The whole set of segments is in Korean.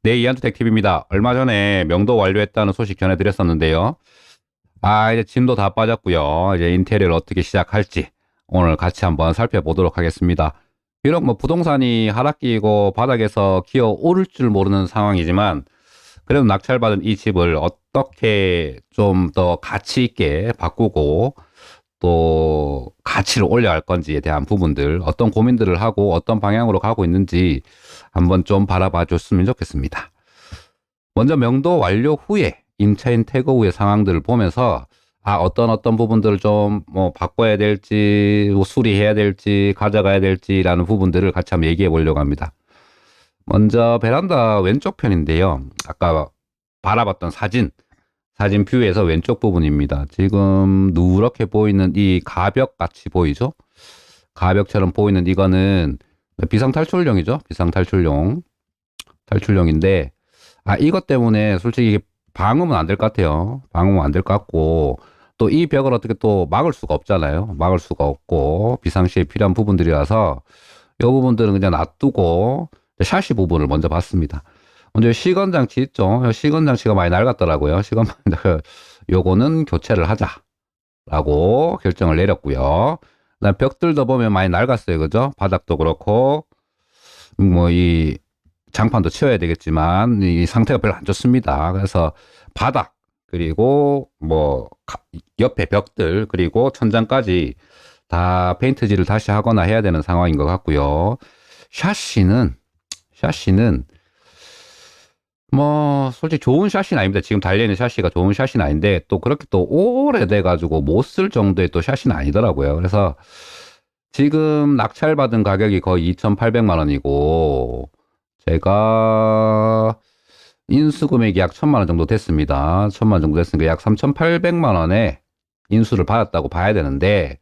네, 이한투택TV입니다. 얼마 전에 명도 완료했다는 소식 전해드렸었는데요. 이제 짐도 다 빠졌고요. 이제 인테리어를 어떻게 시작할지 오늘 같이 한번 살펴보도록 하겠습니다. 비록 뭐 부동산이 하락기고 바닥에서 기어 오를 줄 모르는 상황이지만 그래도 낙찰받은 이 집을 어떻게 좀 더 가치 있게 바꾸고 또 가치를 올려갈 건지에 대한 부분들, 어떤 고민들을 하고 어떤 방향으로 가고 있는지 한번 좀 바라봐 줬으면 좋겠습니다. 먼저 명도 완료 후에 임차인 태거 후의 상황들을 보면서 어떤 부분들을 좀 뭐 바꿔야 될지, 뭐 수리해야 될지, 가져가야 될지라는 부분들을 같이 한번 얘기해 보려고 합니다. 먼저 베란다 왼쪽 편인데요. 아까 바라봤던 사진 뷰에서 왼쪽 부분입니다. 지금 누렇게 보이는 이 가벽 같이 보이죠? 가벽처럼 보이는 이거는 비상탈출용이죠. 탈출용인데 이것 때문에 솔직히 방음은 안 될 것 같아요. 방음은 안 될 것 같고, 또 이 벽을 어떻게 또 막을 수가 없잖아요. 막을 수가 없고, 비상시에 필요한 부분들이라서, 이 부분들은 그냥 놔두고, 샤시 부분을 먼저 봤습니다. 먼저 시건 장치 있죠. 시건 장치가 많이 낡았더라고요. 요거는 교체를 하자라고 결정을 내렸고요. 그다음 벽들도 보면 많이 낡았어요. 그죠? 바닥도 그렇고, 이 장판도 치워야 되겠지만 이 상태가 별로 안 좋습니다. 그래서 바닥 그리고 옆에 벽들 그리고 천장까지 다 페인트질을 다시 하거나 해야 되는 상황인 것 같고요. 샤시는 샤시는 솔직히 좋은 샤시는 아닙니다. 지금 달려있는 샤시가 좋은 샤시는 아닌데 또 그렇게 또 오래돼 가지고 못 쓸 정도의 또 샤시는 아니더라고요. 그래서 지금 낙찰받은 가격이 거의 2,800만 원이고 제가 인수 금액이 약 1,000만 원 정도 됐습니다. 1,000만 원 정도 됐으니까 약 3,800만 원에 인수를 받았다고 봐야 되는데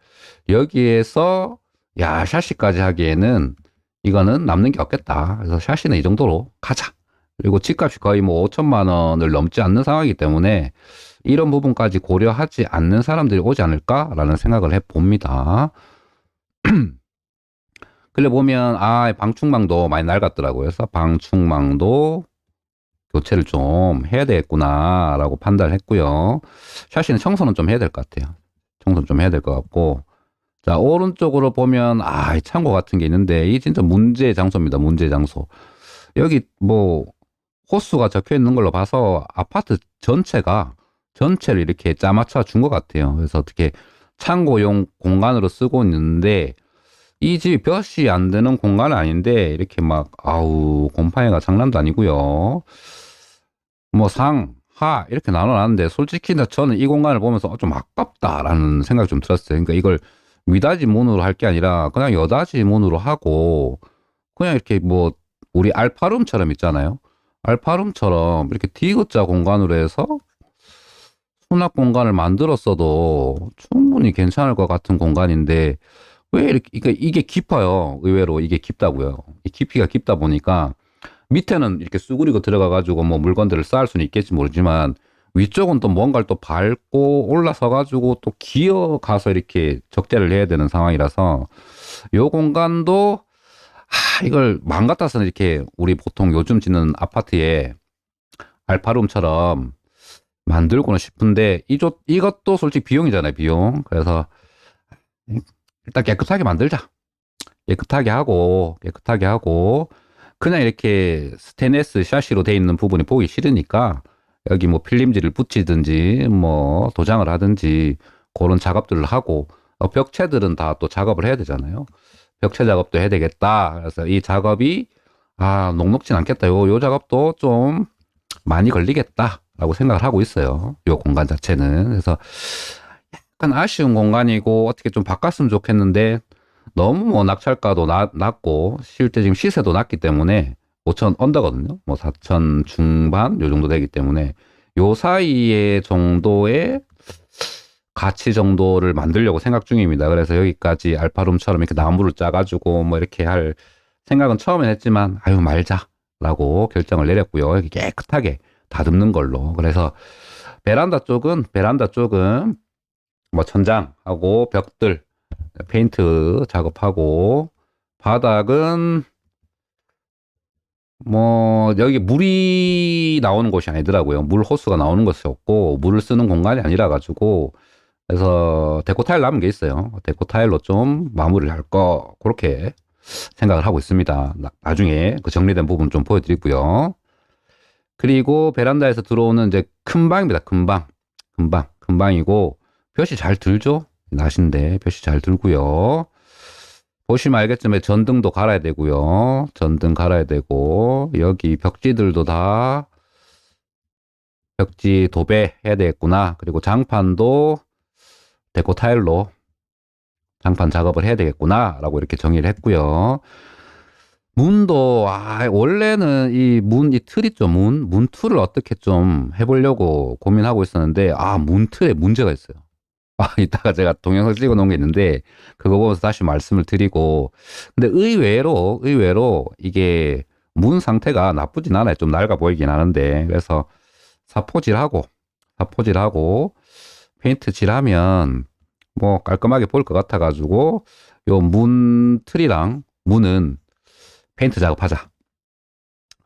여기에서 샤시까지 하기에는 이거는 남는 게 없겠다. 그래서 샤시는 이 정도로 가자. 그리고 집값이 거의 뭐 5천만 원을 넘지 않는 상황이기 때문에 이런 부분까지 고려하지 않는 사람들이 오지 않을까라는 생각을 해봅니다. 그래 보면 방충망도 많이 낡았더라고요. 그래서 방충망도 교체를 좀 해야 되겠구나라고 판단을 했고요. 샤시는 청소는 좀 해야 될 것 같아요. 청소는 좀 해야 될 것 같고. 자, 오른쪽으로 보면 이 창고 같은 게 있는데 이 진짜 문제 장소입니다. 문제 장소. 여기 호수가 적혀 있는 걸로 봐서 아파트 전체를 이렇게 짜맞춰 준 것 같아요. 그래서 어떻게 창고용 공간으로 쓰고 있는데 이 집이 볕이 안 드는 공간은 아닌데 이렇게 곰팡이가 장난도 아니고요. 하 이렇게 나눠놨는데 솔직히 저는 이 공간을 보면서 좀 아깝다라는 생각이 좀 들었어요. 그러니까 이걸 미닫이 문으로 할 게 아니라 그냥 여닫이 문으로 하고 그냥 이렇게 우리 알파룸처럼 있잖아요. 알파룸처럼 이렇게 디귿자 공간으로 해서 수납 공간을 만들었어도 충분히 괜찮을 것 같은 공간인데 왜 이렇게 이게 깊어요. 의외로 이게 깊다고요. 이 깊이가 깊다 보니까 밑에는 이렇게 쑥그리고 들어가 가지고 물건들을 쌓을 수는 있겠지 모르지만 위쪽은 또 뭔가를 또 밟고 올라서 가지고 또 기어가서 이렇게 적재를 해야 되는 상황이라서 요 공간도 이걸 맘 같아서는 이렇게 우리 보통 요즘 짓는 아파트에 알파룸처럼 만들고는 싶은데 이것도 솔직히 비용이잖아요, 비용. 그래서 일단 깨끗하게 만들자. 깨끗하게 하고 그냥 이렇게 스테인리스 샤시로 돼 있는 부분이 보기 싫으니까 여기 필름지를 붙이든지 도장을 하든지 그런 작업들을 하고 벽체들은 다 또 작업을 해야 되잖아요. 벽체 작업도 해야 되겠다. 그래서 이 작업이 녹록진 않겠다. 요 작업도 좀 많이 걸리겠다라고 생각을 하고 있어요. 요 공간 자체는. 그래서 약간 아쉬운 공간이고 어떻게 좀 바꿨으면 좋겠는데 너무 낙찰가도 낮고 실제 지금 시세도 낮기 때문에 5천 언더거든요. 4천 중반 요 정도 되기 때문에 요 사이에 정도의 가치 정도를 만들려고 생각 중입니다. 그래서 여기까지 알파룸처럼 이렇게 나무를 짜가지고 이렇게 할 생각은 처음엔 했지만 말자라고 결정을 내렸고요. 여기 깨끗하게 다듬는 걸로. 그래서 베란다 쪽은 천장하고 벽들 페인트 작업하고 바닥은 뭐 여기 물이 나오는 곳이 아니더라고요. 물 호스가 나오는 곳이 없고 물을 쓰는 공간이 아니라 가지고 그래서 데코 타일 남은 게 있어요. 데코 타일로 좀 마무리를 할 거 그렇게 생각을 하고 있습니다. 나중에 그 정리된 부분 좀 보여드리고요. 그리고 베란다에서 들어오는 이제 큰 방입니다. 큰 방이고 볕이 잘 들죠? 낮인데 볕이 잘 들고요. 보시면 알겠지만 전등도 갈아야 되고요. 전등 갈아야 되고 여기 벽지들도 다 벽지 도배해야 되겠구나. 그리고 장판도 데코 타일로 장판 작업을 해야 되겠구나 라고 이렇게 정리를 했고요. 문도 원래는 이 틀 있죠. 문 틀을 어떻게 좀 해보려고 고민하고 있었는데 문 틀에 문제가 있어요. 이따가 제가 동영상 찍어 놓은 게 있는데 그거 보면서 다시 말씀을 드리고, 근데 의외로 이게 문 상태가 나쁘진 않아요. 좀 낡아 보이긴 하는데, 그래서 사포질하고 페인트 칠하면 뭐 깔끔하게 보일 것 같아 가지고 요 문 틀이랑 문은 페인트 작업하자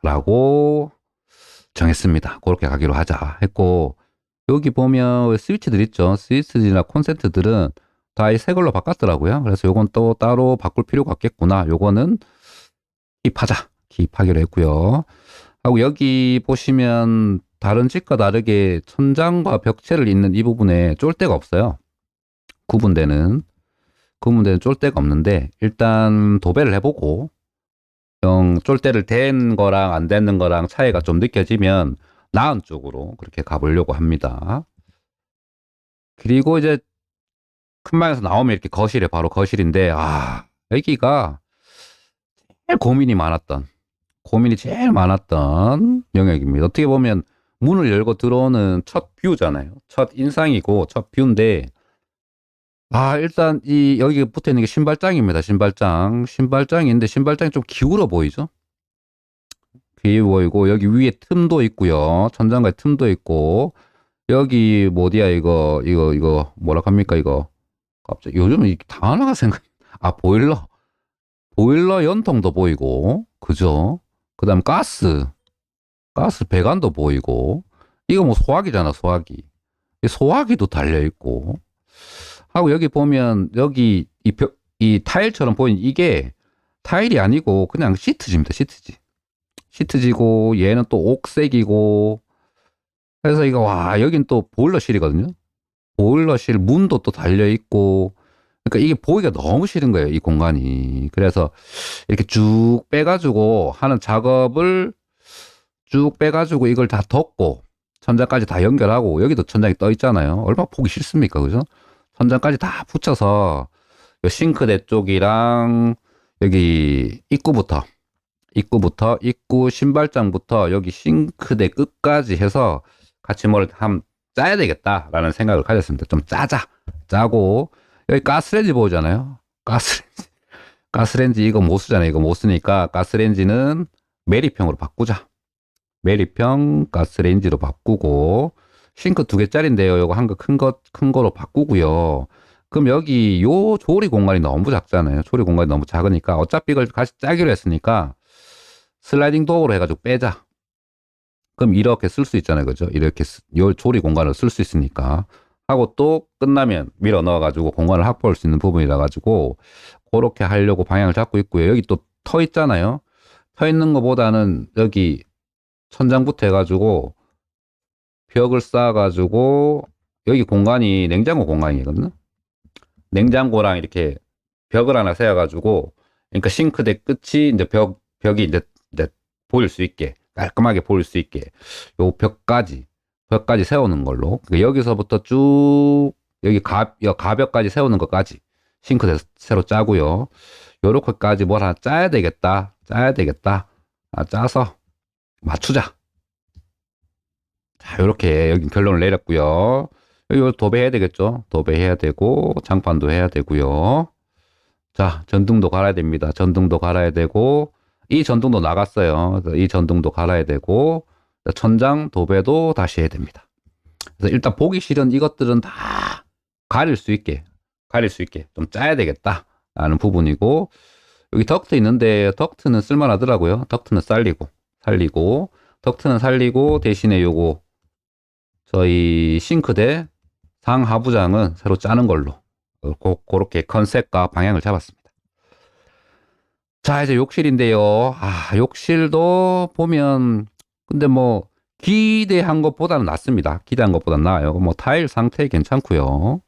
라고 정했습니다. 그렇게 가기로 하자 했고, 여기 보면 스위치들 있죠. 스위치들이나 콘센트들은 다 이 새 걸로 바꿨더라고요. 그래서 요건 또 따로 바꿀 필요가 없겠구나. 요거는 기입하기로 했고요. 하고 여기 보시면 다른 집과 다르게 천장과 벽체를 잇는 이 부분에 쫄대가 없어요. 구분되는 쫄대가 없는데 일단 도배를 해보고 쫄대를 댄 거랑 안 댄는 거랑 차이가 좀 느껴지면 나은 쪽으로 그렇게 가보려고 합니다. 그리고 이제 큰 방에서 나오면 이렇게 바로 거실인데, 여기가 고민이 제일 많았던 영역입니다. 어떻게 보면 문을 열고 들어오는 첫 뷰잖아요. 첫 인상이고 첫 뷰인데, 일단 여기 붙어 있는 게 신발장입니다. 신발장인데 신발장이 좀 기울어 보이죠? 기울어 보이고 여기 위에 틈도 있고요. 천장가에 틈도 있고, 여기 뭐디야 이거 뭐라 합니까 이거. 갑자기 요즘은 이게 단어가 보일러 연통도 보이고, 그죠? 그 다음 가스 배관도 보이고, 이거 뭐 소화기잖아, 소화기. 이 소화기도 달려있고, 하고 여기 보면, 여기 이 타일처럼 보이는 이게 타일이 아니고 그냥 시트지입니다, 시트지고, 얘는 또 옥색이고, 그래서 여긴 또 보일러실이거든요? 보일러실 문도 또 달려있고, 그러니까 이게 보기가 너무 싫은 거예요, 이 공간이. 그래서 이렇게 쭉 빼가지고 하는 작업을 쭉 빼가지고 이걸 다 덮고 천장까지 다 연결하고, 여기도 천장이 떠 있잖아요. 얼마나 보기 싫습니까, 그죠? 천장까지 다 붙여서 요 싱크대 쪽이랑 여기 입구 신발장부터 여기 싱크대 끝까지 해서 같이 뭘 한번 짜야 되겠다라는 생각을 가졌습니다. 좀 짜고 여기 가스레인지 보이잖아요. 가스레인지 이거 못 쓰잖아요. 이거 못 쓰니까 가스레인지는 메리평으로 바꾸자. 메리평 가스레인지로 바꾸고, 싱크 2개짜리인데요. 요거 한 거 큰 거로 바꾸고요. 그럼 여기 요 조리 공간이 너무 작잖아요. 조리 공간이 너무 작으니까 어차피 이걸 같이 짜기로 했으니까 슬라이딩 도어로 해가지고 빼자. 그럼 이렇게 쓸 수 있잖아요. 그죠? 이렇게 요 조리 공간을 쓸 수 있으니까. 하고 또 끝나면 밀어 넣어가지고 공간을 확보할 수 있는 부분이라 가지고 그렇게 하려고 방향을 잡고 있고요. 여기 또 터 있잖아요. 터 있는 것보다는 여기 천장부터 해가지고 벽을 쌓아가지고, 여기 공간이 냉장고 공간이거든요. 냉장고랑 이렇게 벽을 하나 세워가지고, 그러니까 싱크대 끝이 이제 벽이 이제 보일 수 있게, 깔끔하게 보일 수 있게 요 벽까지 세우는 걸로. 그러니까 여기서부터 쭉 여기 가벽까지 세우는 것까지 싱크대 새로 짜고요. 요렇게까지 뭘 하나 짜야 되겠다. 짜서 맞추자. 자, 요렇게 여기 결론을 내렸고요. 여기 도배해야 되겠죠? 도배해야 되고, 장판도 해야 되고요. 자, 전등도 갈아야 됩니다. 전등도 갈아야 되고, 이 전등도 나갔어요. 이 전등도 갈아야 되고, 천장 도배도 다시 해야 됩니다. 그래서 일단 보기 싫은 이것들은 다 가릴 수 있게 좀 짜야 되겠다 라는 부분이고, 여기 덕트 있는데 덕트는 쓸만하더라고요. 덕트는 쌀리고, 살리고, 덕트는 살리고, 대신에 요거, 저희 싱크대 상하부장은 새로 짜는 걸로, 그렇게 컨셉과 방향을 잡았습니다. 자, 이제 욕실인데요. 욕실도 보면, 근데 뭐, 기대한 것보다는 낫습니다. 기대한 것보다는 나아요. 뭐, 타일 상태 괜찮고요.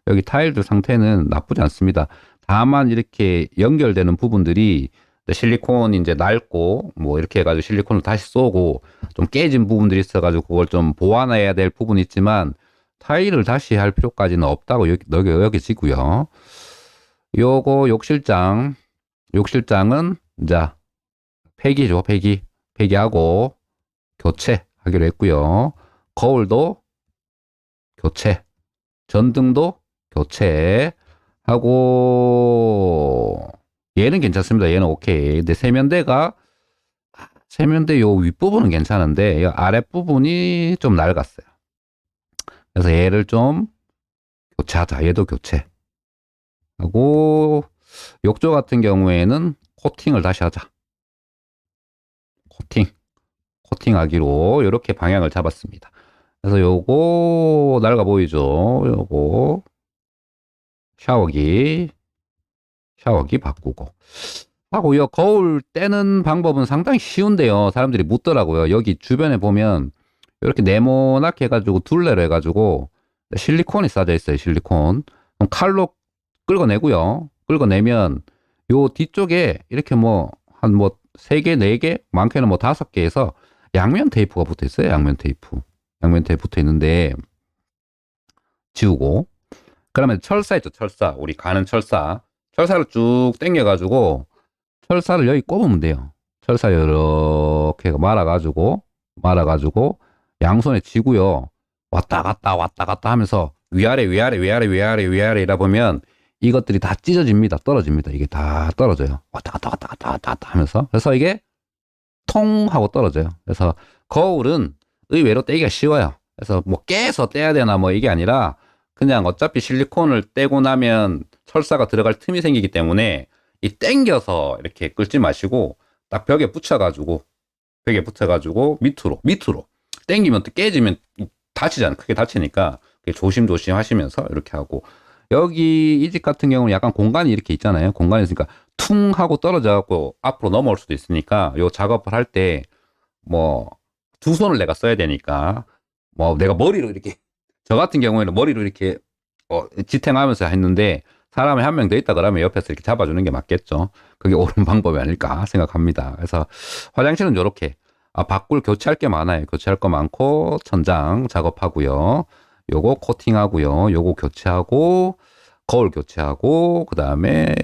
여기 타일들 상태는 나쁘지 않습니다. 다만 이렇게 연결되는 부분들이 실리콘이 이제 낡고 뭐 이렇게 해가지고 실리콘을 다시 쏘고 좀 깨진 부분들이 있어가지고 그걸 좀 보완해야 될 부분이 있지만 타일을 다시 할 필요까지는 없다고 여겨지고요. 요거 욕실장은 이제 폐기죠. 폐기하고 교체하기로 했고요. 거울도 교체, 전등도 교체하고 얘는 괜찮습니다. 얘는 오케이. 근데 세면대 요 윗부분은 괜찮은데 이 아랫부분이 좀 낡았어요. 그래서 얘를 좀 교체하자. 얘도 교체하고 욕조 같은 경우에는 코팅을 다시 하자. 코팅하기로 이렇게 방향을 잡았습니다. 그래서 요거 낡아 보이죠? 요거 샤워기 바꾸고 하고 이 거울 떼는 방법은 상당히 쉬운데요. 사람들이 묻더라고요. 여기 주변에 보면 이렇게 네모나게 해가지고 둘레로 해가지고 실리콘이 싸져 있어요. 실리콘. 그럼 칼로 긁어내고요. 긁어내면 요 뒤쪽에 이렇게 뭐 한 뭐 3개, 4개, 많게는 뭐 5개에서 양면 테이프가 붙어 있어요. 양면 테이프 붙어 있는데 지우고 그러면 철사 있죠. 철사. 우리 가는 철사를 쭉 당겨가지고 철사를 여기 꼽으면 돼요. 철사 이렇게 말아가지고 양손에 쥐고요. 왔다 갔다 하면서 위아래 이라 보면 이것들이 다 찢어집니다. 떨어집니다. 이게 다 떨어져요. 왔다 갔다 하면서. 그래서 이게 통 하고 떨어져요. 그래서 거울은 의외로 떼기가 쉬워요. 그래서 뭐 깨서 떼야 되나 뭐 이게 아니라 그냥 어차피 실리콘을 떼고 나면 철사가 들어갈 틈이 생기기 때문에 이 땡겨서 이렇게 끌지 마시고 딱 벽에 붙여가지고 밑으로 땡기면 또 깨지면 다치잖아. 크게 다치니까 조심조심 하시면서 이렇게 하고 여기 이 집 같은 경우는 약간 공간이 이렇게 있잖아요. 공간이 있으니까 퉁 하고 떨어져 갖고 앞으로 넘어올 수도 있으니까 요 작업을 할 때 뭐 두 손을 내가 써야 되니까 뭐 내가 머리로 이렇게 저 같은 경우에는 머리로 이렇게 지탱하면서 했는데 사람이 한 명 더 있다 그러면 옆에서 이렇게 잡아주는 게 맞겠죠. 그게 옳은 방법이 아닐까 생각합니다. 그래서 화장실은 이렇게 바꿀 교체할 게 많아요. 교체할 거 많고 천장 작업하고요. 요거 코팅하고요. 요거 교체하고 거울 교체하고 그다음에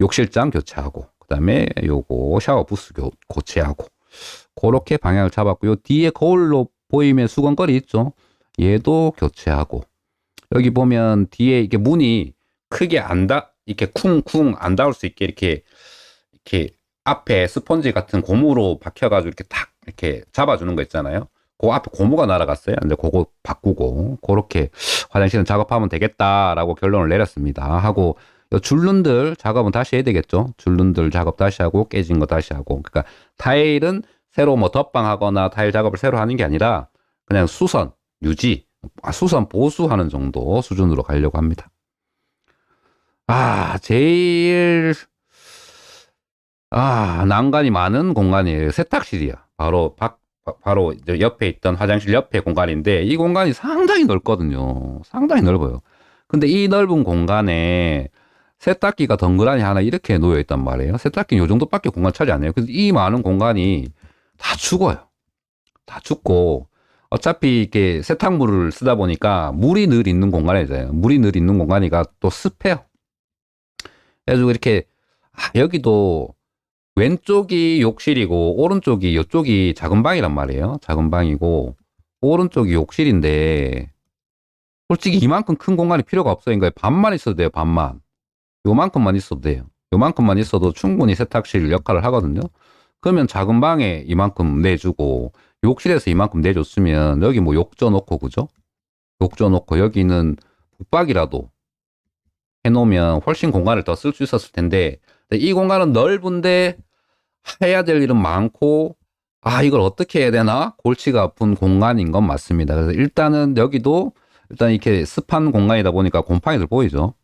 욕실장 교체하고 그다음에 요거 샤워 부스 교체하고 그렇게 방향을 잡았고요. 뒤에 거울로 보이면 수건거리 있죠. 얘도 교체하고 여기 보면 뒤에 이게 문이 크게 이렇게 쿵쿵 안 닿을 수 있게 이렇게 앞에 스펀지 같은 고무로 박혀가지고 이렇게 탁 이렇게 잡아주는 거 있잖아요. 그 앞에 고무가 날아갔어요. 이제 그거 바꾸고 그렇게 화장실은 작업하면 되겠다라고 결론을 내렸습니다. 하고 요 줄눈들 작업은 다시 해야 되겠죠. 줄눈들 작업 다시 하고 깨진 거 다시 하고. 그러니까 타일은 새로 뭐 덧방하거나 타일 작업을 새로 하는 게 아니라 그냥 수선 유지, 수선 보수하는 정도 수준으로 가려고 합니다. 제일 난관이 많은 공간이에요. 세탁실이야. 바로 이제 옆에 있던 화장실 옆에 공간인데 이 공간이 상당히 넓거든요. 상당히 넓어요. 근데 이 넓은 공간에 세탁기가 덩그러니 하나 이렇게 놓여 있단 말이에요. 세탁기는 요 정도밖에 공간 차지 안 해요. 그래서 이 많은 공간이 다 죽어요. 다 죽고 어차피 이렇게 세탁물을 쓰다 보니까 물이 늘 있는 공간이잖아요. 물이 늘 있는 공간이가 또 습해요. 그래가지고 이렇게 여기도 왼쪽이 욕실이고 오른쪽이 이쪽이 작은 방이란 말이에요. 작은 방이고 오른쪽이 욕실인데 솔직히 이만큼 큰 공간이 필요가 없어요. 그러니까 반만 있어도 돼요. 반만. 요만큼만 있어도 돼요. 요만큼만 있어도 충분히 세탁실 역할을 하거든요. 그러면 작은 방에 이만큼 내주고 욕실에서 이만큼 내줬으면 여기 뭐 욕조 놓고 그죠? 욕조 놓고 여기는 붙박이라도 해놓으면 훨씬 공간을 더 쓸 수 있었을 텐데 이 공간은 넓은데 해야 될 일은 많고 아, 이걸 어떻게 해야 되나? 골치가 아픈 공간인 건 맞습니다. 그래서 일단은 여기도 일단 이렇게 습한 공간이다 보니까 곰팡이들 보이죠?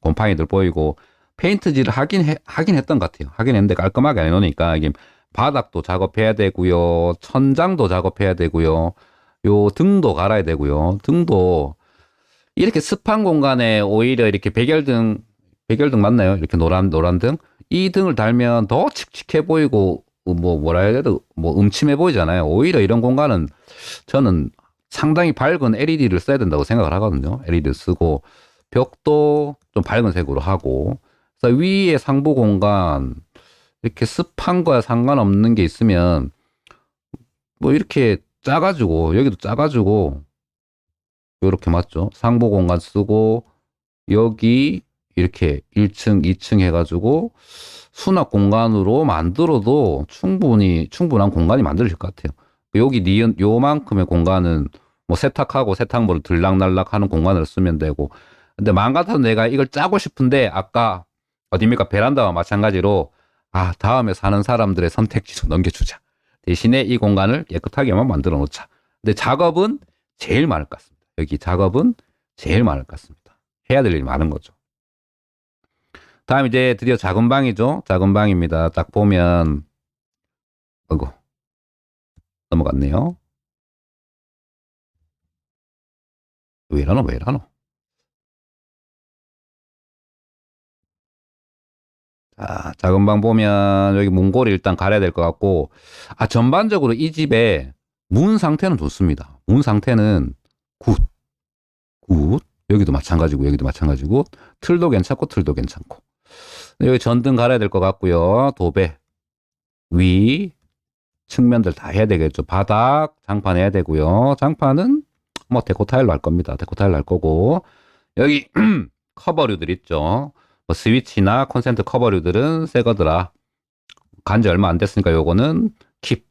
곰팡이들 보이고 페인트질을 하긴 했던 것 같아요. 하긴 했는데 깔끔하게 안 해놓으니까 이게 바닥도 작업해야 되고요. 천장도 작업해야 되고요. 요 등도 갈아야 되고요. 등도 이렇게 습한 공간에 오히려 이렇게 백열등 맞나요? 이렇게 노란 등? 이 등을 달면 더 칙칙해 보이고, 뭐라 해야 돼도, 음침해 보이잖아요. 오히려 이런 공간은 저는 상당히 밝은 LED를 써야 된다고 생각을 하거든요. LED를 쓰고, 벽도 좀 밝은 색으로 하고, 그래서 위에 상부 공간, 이렇게 습한 거야 상관없는 게 있으면, 뭐 이렇게 짜가지고, 여기도 짜가지고, 요렇게 맞죠? 상부 공간 쓰고, 여기 이렇게 1층, 2층 해가지고 수납 공간으로 만들어도 충분한 공간이 만들어질 것 같아요. 여기 니은 요만큼의 공간은 뭐 세탁하고 세탁물을 들락날락 하는 공간을 쓰면 되고. 근데 마음 같아서 내가 이걸 짜고 싶은데 아까 어딥니까? 베란다와 마찬가지로 아, 다음에 사는 사람들의 선택지로 넘겨주자. 대신에 이 공간을 깨끗하게만 만들어 놓자. 근데 작업은 제일 많을 것 같습니다. 여기 작업은 제일 많을 것 같습니다. 해야 될 일이 많은 거죠. 다음 이제 드디어 작은 방이죠. 작은 방입니다. 딱 보면, 어이구, 넘어갔네요. 왜 이러노, 왜 이러노. 자, 작은 방 보면 여기 문고리 일단 갈아야 될 것 같고, 아, 전반적으로 이 집의 문 상태는 좋습니다. 문 상태는 굿, 굿. 여기도 마찬가지고, 여기도 마찬가지고, 틀도 괜찮고, 틀도 괜찮고. 여기 전등 갈아야 될 것 같고요. 도배, 위, 측면들 다 해야 되겠죠. 바닥, 장판 해야 되고요. 장판은 뭐 데코 타일로 할 겁니다. 데코 타일로 할 거고. 여기 커버류들 있죠. 뭐 스위치나 콘센트 커버류들은 새 거더라. 간지 얼마 안 됐으니까 요거는 킵.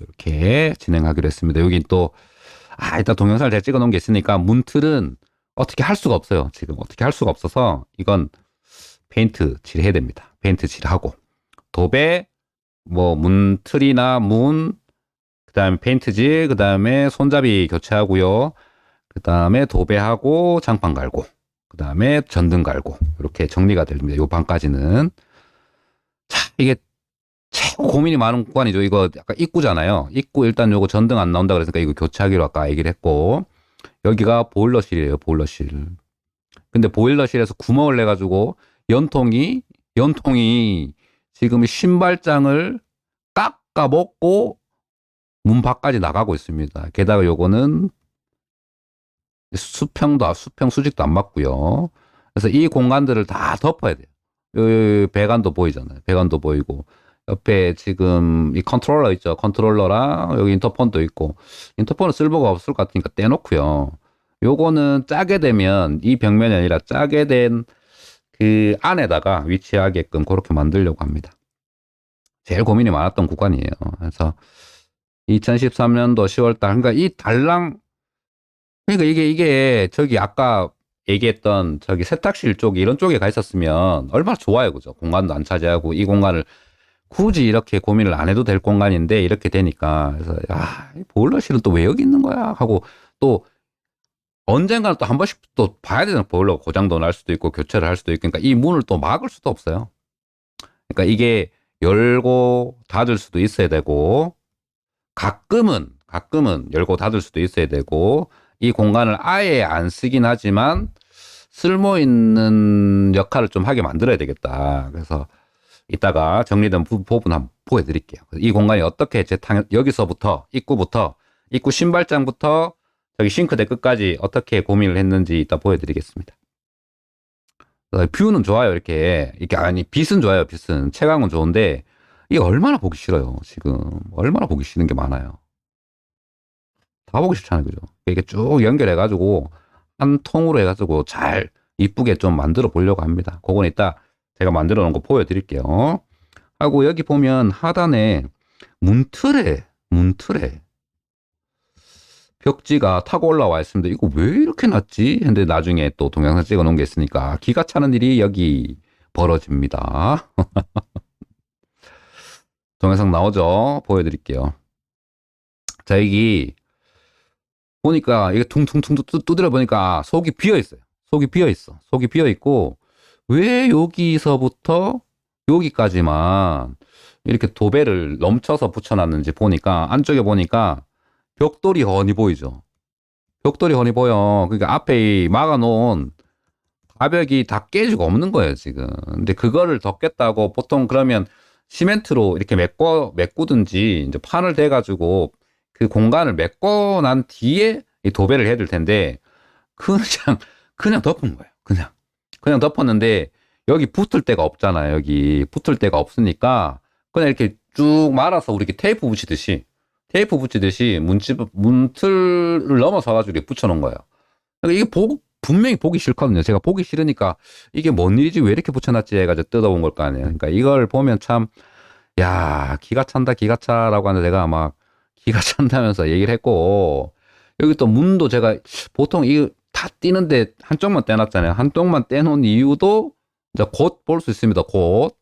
이렇게 진행하기로 했습니다. 여기 또, 아, 이따 동영상을 제가 찍어 놓은 게 있으니까 문틀은 어떻게 할 수가 없어요. 지금 어떻게 할 수가 없어서 이건 페인트 칠해야 됩니다. 페인트 칠하고. 도배, 뭐 문틀이나 문, 그 다음에 페인트질, 그 다음에 손잡이 교체하고요. 그 다음에 도배하고 장판 갈고, 그 다음에 전등 갈고, 이렇게 정리가 됩니다. 요 방까지는. 자, 이게 최고 고민이 많은 구간이죠. 이거 약간 입구잖아요. 입구 일단 요거 전등 안 나온다 그랬으니까 이거 교체하기로 아까 얘기를 했고, 여기가 보일러실이에요, 보일러실. 근데 보일러실에서 구멍을 내가지고 연통이 지금 신발장을 깎아 먹고 문 밖까지 나가고 있습니다. 게다가 요거는 수평 수직도 안 맞고요. 그래서 이 공간들을 다 덮어야 돼요. 요 배관도 보이잖아요. 배관도 보이고 옆에 지금 이 컨트롤러 있죠. 컨트롤러랑 여기 인터폰도 있고 인터폰은 쓸모가 없을 것 같으니까 떼놓고요. 요거는 짜게 되면 이 벽면이 아니라 짜게 된 그 안에다가 위치하게끔 그렇게 만들려고 합니다. 제일 고민이 많았던 구간이에요. 그래서 2013년도 10월달 그러니까 이 달랑 그러니까 이게 저기 아까 얘기했던 저기 세탁실 쪽 이런 쪽에 가 있었으면 얼마나 좋아요, 그죠? 공간도 안 차지하고 이 공간을 굳이 이렇게 고민을 안 해도 될 공간인데 이렇게 되니까 그래서 야, 이 보일러실은 또 왜 여기 있는 거야 하고 또 언젠가는 또 한 번씩 또 봐야 되잖아. 보일러 고장도 날 수도 있고 교체를 할 수도 있고 그러니까 이 문을 또 막을 수도 없어요. 그러니까 이게 열고 닫을 수도 있어야 되고 가끔은 열고 닫을 수도 있어야 되고 이 공간을 아예 안 쓰긴 하지만 쓸모 있는 역할을 좀 하게 만들어야 되겠다. 그래서 이따가 정리된 부분 한번 보여드릴게요. 이 공간이 어떻게 여기서부터 입구 신발장부터 저기 싱크대 끝까지 어떻게 고민을 했는지 이따 보여드리겠습니다. 뷰는 좋아요. 이렇게 아니 빛은 좋아요. 빛은 채광은 좋은데 이게 얼마나 보기 싫어요. 지금 얼마나 보기 싫은 게 많아요. 다 보기 싫잖아요. 그죠? 이렇게 쭉 연결해가지고 한 통으로 해가지고 잘 이쁘게 좀 만들어 보려고 합니다. 그건 이따 제가 만들어 놓은 거 보여드릴게요. 하고 여기 보면 하단에 문틀에 벽지가 타고 올라와 있습니다. 이거 왜 이렇게 났지? 근데 나중에 또 동영상 찍어 놓은 게 있으니까 기가 차는 일이 여기 벌어집니다. 동영상 나오죠? 보여드릴게요. 자, 여기 보니까 이게 퉁퉁퉁 두드려 보니까 속이 비어 있어요. 속이 비어 있어. 속이 비어 있고 왜 여기서부터 여기까지만 이렇게 도배를 넘쳐서 붙여놨는지 보니까 안쪽에 보니까 벽돌이 훤히 보이죠. 벽돌이 훤히 보여. 그러니까 앞에 막아놓은 가벽이 다 깨지고 없는 거예요, 지금. 근데 그거를 덮겠다고 보통 그러면 시멘트로 이렇게 메꾸든지 이제 판을 대가지고 그 공간을 메꿔 난 뒤에 이 도배를 해야 될 텐데 그냥 그냥 덮은 거예요. 그냥 덮었는데 여기 붙을 데가 없잖아요. 여기 붙을 데가 없으니까 그냥 이렇게 쭉 말아서 우리 이렇게 테이프 붙이듯이 문틀을 넘어서 가지고 이렇게 붙여놓은 거예요. 그러니까 이게 분명히 보기 싫거든요. 제가 보기 싫으니까 이게 뭔 일이지 왜 이렇게 붙여놨지 해가지고 뜯어본 걸 거 아니에요. 그러니까 이걸 보면 참, 야, 기가 찬다, 기가 차라고 하는데 내가 막 기가 찬다면서 얘기를 했고, 여기 또 문도 제가 보통 이거 다 띄는데 한쪽만 떼놨잖아요. 한쪽만 떼놓은 이유도 이제 곧 볼 수 있습니다. 곧.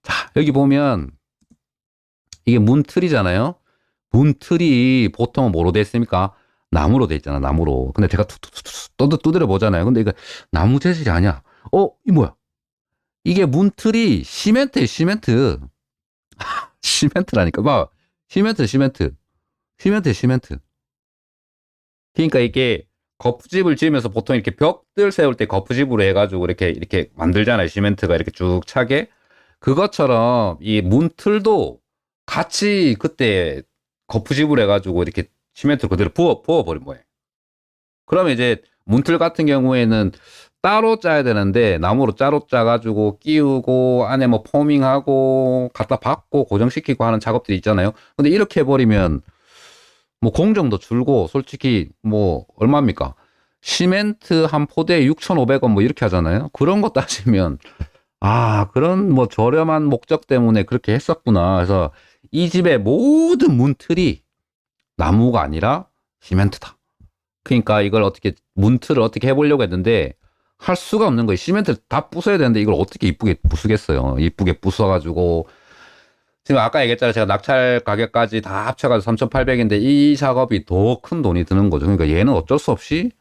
자, 여기 보면 이게 문틀이잖아요. 문틀이 보통은 뭐로 돼 있습니까? 나무로 돼 있잖아, 나무로. 근데 제가 툭툭툭 두드려 보잖아요. 근데 이거 나무 재질이 아니야. 이 뭐야? 이게 문틀이 시멘트에 시멘트. 시멘트라니까. 봐. 시멘트. 그러니까 이게 거푸집을 지으면서 보통 이렇게 벽들 세울 때 거푸집으로 해가지고 이렇게 만들잖아요. 시멘트가 이렇게 쭉 차게. 그것처럼 이 문틀도 같이 그때 거푸집으로 해가지고 이렇게 시멘트를 그대로 부어버린 거예요. 그러면 이제 문틀 같은 경우에는 따로 짜야 되는데 나무로 따로 짜가지고 끼우고 안에 뭐 포밍하고 갖다 박고 고정시키고 하는 작업들이 있잖아요. 근데 이렇게 해버리면 뭐 공정도 줄고 솔직히 뭐 얼마입니까? 시멘트 한 포대에 6,500원 뭐 이렇게 하잖아요. 그런 거 따지면 그런 뭐 저렴한 목적 때문에 그렇게 했었구나. 그래서 이 집의 모든 문틀이 나무가 아니라 시멘트다. 그러니까 이걸 문틀을 어떻게 해보려고 했는데 할 수가 없는 거예요. 시멘트를 다 부숴야 되는데 이걸 어떻게 이쁘게 부수겠어요. 이쁘게 부숴가지고 지금 아까 얘기했잖아요. 제가 낙찰 가격까지 다 합쳐가지고 3,800인데 이 작업이 더 큰 돈이 드는 거죠. 그러니까 얘는 어쩔 수 없이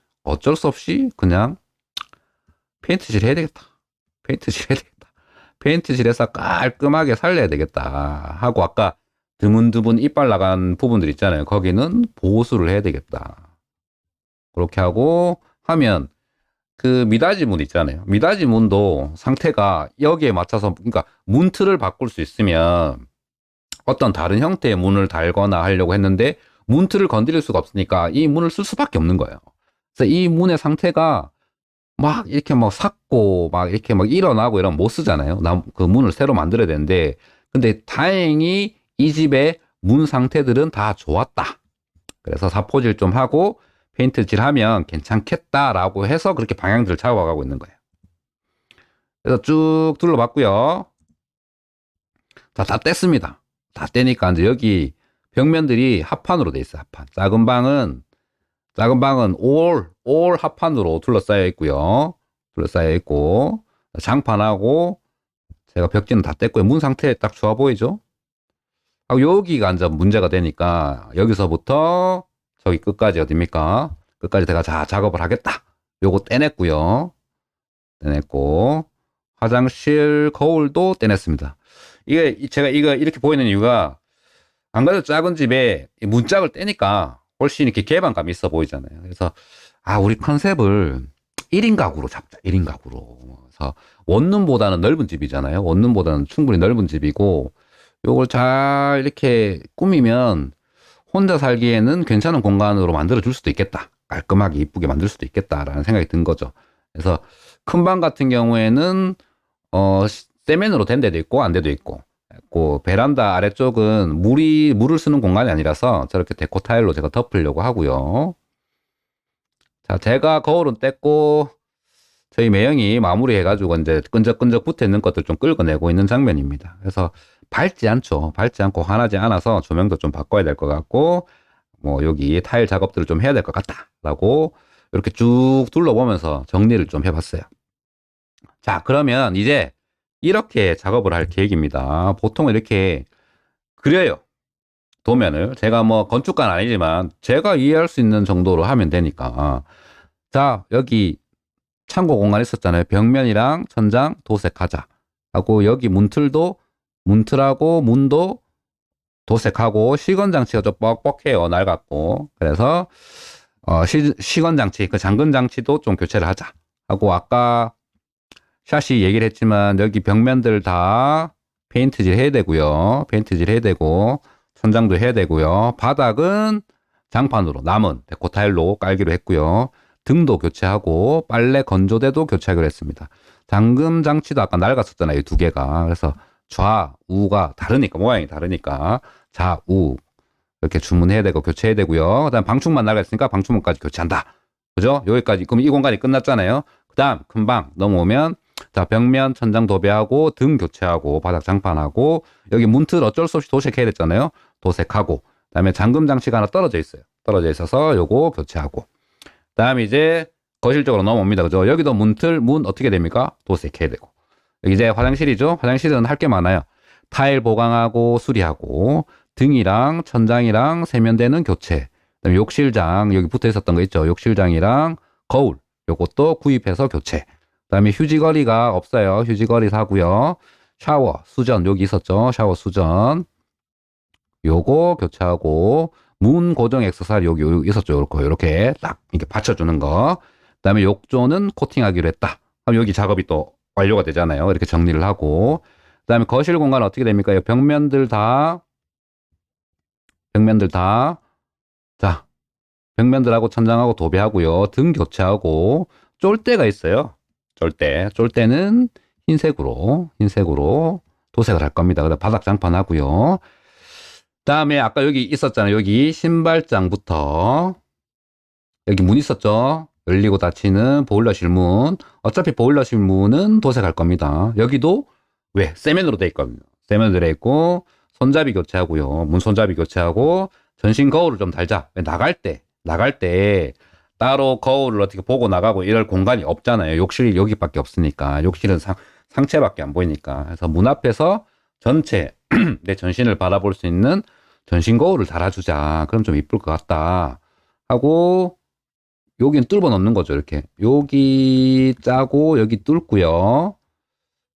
그냥 페인트질 해야 되겠다. 페인트질해서 깔끔하게 살려야 되겠다 하고 아까 드문드문 이빨 나간 부분들 있잖아요. 거기는 보수를 해야 되겠다. 그렇게 하고 하면 그 미닫이 문 있잖아요. 미닫이 문도 상태가 여기에 맞춰서 그러니까 문틀을 바꿀 수 있으면 어떤 다른 형태의 문을 달거나 하려고 했는데 문틀을 건드릴 수가 없으니까 이 문을 쓸 수밖에 없는 거예요. 그래서 이 문의 상태가 막 이렇게 막 삭고 막 이렇게 막 일어나고 이러면 못 쓰잖아요. 그 문을 새로 만들어야 되는데 근데 다행히 이 집의 문 상태들은 다 좋았다. 그래서 사포질 좀 하고 페인트질 하면 괜찮겠다라고 해서 그렇게 방향들을 잡아가고 있는 거예요. 그래서 쭉 둘러봤고요. 자, 다 뗐습니다. 다 떼니까 이제 여기 벽면들이 합판으로 돼 있어요. 합판. 작은 방은 올 합판으로 둘러싸여 있고요. 둘러싸여 있고 장판하고 제가 벽지는 다 뗐고요. 문 상태 딱 좋아 보이죠? 하고 여기가 이제 문제가 되니까 여기서부터 저기 끝까지 어딥니까? 끝까지 제가 작업을 하겠다. 요거 떼냈고요. 떼냈고 화장실 거울도 떼냈습니다. 이게 제가 이거 이렇게 보이는 이유가 안 그래도 작은 집에 문짝을 떼니까 훨씬 이렇게 개방감이 있어 보이잖아요. 그래서 우리 컨셉을 1인 가구로 잡자. 1인 가구로. 그래서 원룸보다는 넓은 집이잖아요. 원룸보다는 충분히 넓은 집이고 요걸 잘 이렇게 꾸미면 혼자 살기에는 괜찮은 공간으로 만들어 줄 수도 있겠다. 깔끔하게 이쁘게 만들 수도 있겠다라는 생각이 든 거죠. 그래서 큰 방 같은 경우에는 세면으로 된 데도 있고 안 데도 있고 베란다 아래쪽은 물을 쓰는 공간이 아니라서 저렇게 데코 타일로 제가 덮으려고 하고요. 자, 제가 거울은 뗐고 저희 매형이 마무리해가지고 이제 끈적끈적 붙어 있는 것들 좀 끌어내고 있는 장면입니다. 그래서 밝지 않고 환하지 않아서 조명도 좀 바꿔야 될 것 같고 뭐 여기 타일 작업들을 좀 해야 될 것 같다라고 이렇게 쭉 둘러보면서 정리를 좀 해봤어요. 자, 그러면 이제 이렇게 작업을 할 계획입니다. 보통 이렇게 그려요. 도면을. 제가 뭐 건축가는 아니지만 제가 이해할 수 있는 정도로 하면 되니까. 자, 여기 창고 공간 있었잖아요. 벽면이랑 천장 도색하자 하고, 여기 문틀하고 문도 도색하고, 시건장치가 좀 뻑뻑해요. 낡았고. 그래서 시건장치, 그 잠금장치도 좀 교체를 하자 하고, 아까 샷이 얘기를 했지만 여기 벽면들 다 페인트질 해야 되고요. 페인트질 해야 되고, 천장도 해야 되고요. 바닥은 장판으로 남은 데코 타일로 깔기로 했고요. 등도 교체하고 빨래 건조대도 교체하기로 했습니다. 잠금 장치도 아까 낡았었잖아요. 이 두 개가. 그래서 좌우가 다르니까, 모양이 다르니까 좌우 이렇게 주문해야 되고 교체해야 되고요. 그다음 방충망 낡았으니까 방충망까지 교체한다. 그죠? 여기까지. 그럼 이 공간이 끝났잖아요. 그다음 큰 방 넘어오면, 자, 벽면 천장 도배하고 등 교체하고 바닥 장판하고, 여기 문틀 어쩔 수 없이 도색해야 됐잖아요. 도색하고, 그다음에 잠금 장치가 하나 떨어져 있어요. 떨어져 있어서 요거 교체하고, 그다음에 이제 거실 쪽으로 넘어옵니다. 그죠? 여기도 문 어떻게 됩니까? 도색해야 되고. 여기 이제 화장실이죠. 화장실은 할 게 많아요. 타일 보강하고 수리하고, 등이랑 천장이랑 세면대는 교체, 그다음에 욕실장 여기 붙어 있었던 거 있죠. 욕실장이랑 거울 요것도 구입해서 교체. 그다음에 휴지거리가 없어요. 휴지거리 사고요. 샤워 수전 여기 있었죠. 샤워 수전 요거 교체하고, 문 고정 액세서리 여기 있었죠. 요렇게 딱 이렇게 받쳐주는 거. 그다음에 욕조는 코팅하기로 했다. 그럼 여기 작업이 또 완료가 되잖아요. 이렇게 정리를 하고, 그다음에 거실 공간 어떻게 됩니까? 벽면들 다 자, 벽면들하고 천장하고 도배하고요. 등 교체하고, 쫄대가 있어요. 쫄대는 흰색으로 도색을 할 겁니다. 그다음 바닥 장판하고요. 그다음에 아까 여기 있었잖아요. 여기 신발장부터 여기 문 있었죠. 열리고 닫히는 보일러실 문. 어차피 보일러실 문은 도색할 겁니다. 여기도 왜? 세면으로 돼 있거든요. 세면으로 돼 있고, 손잡이 교체하고요. 문 손잡이 교체하고, 전신 거울을 좀 달자. 왜? 나갈 때 따로 거울을 어떻게 보고 나가고 이럴 공간이 없잖아요. 욕실이 여기밖에 없으니까. 욕실은 상체밖에 안 보이니까. 그래서 문 앞에서 전체 내 전신을 바라볼 수 있는 전신 거울을 달아주자. 그럼 좀 이쁠 것 같다 하고, 여기는 뚫어 넣는 거죠. 이렇게 여기 짜고 여기 뚫고요.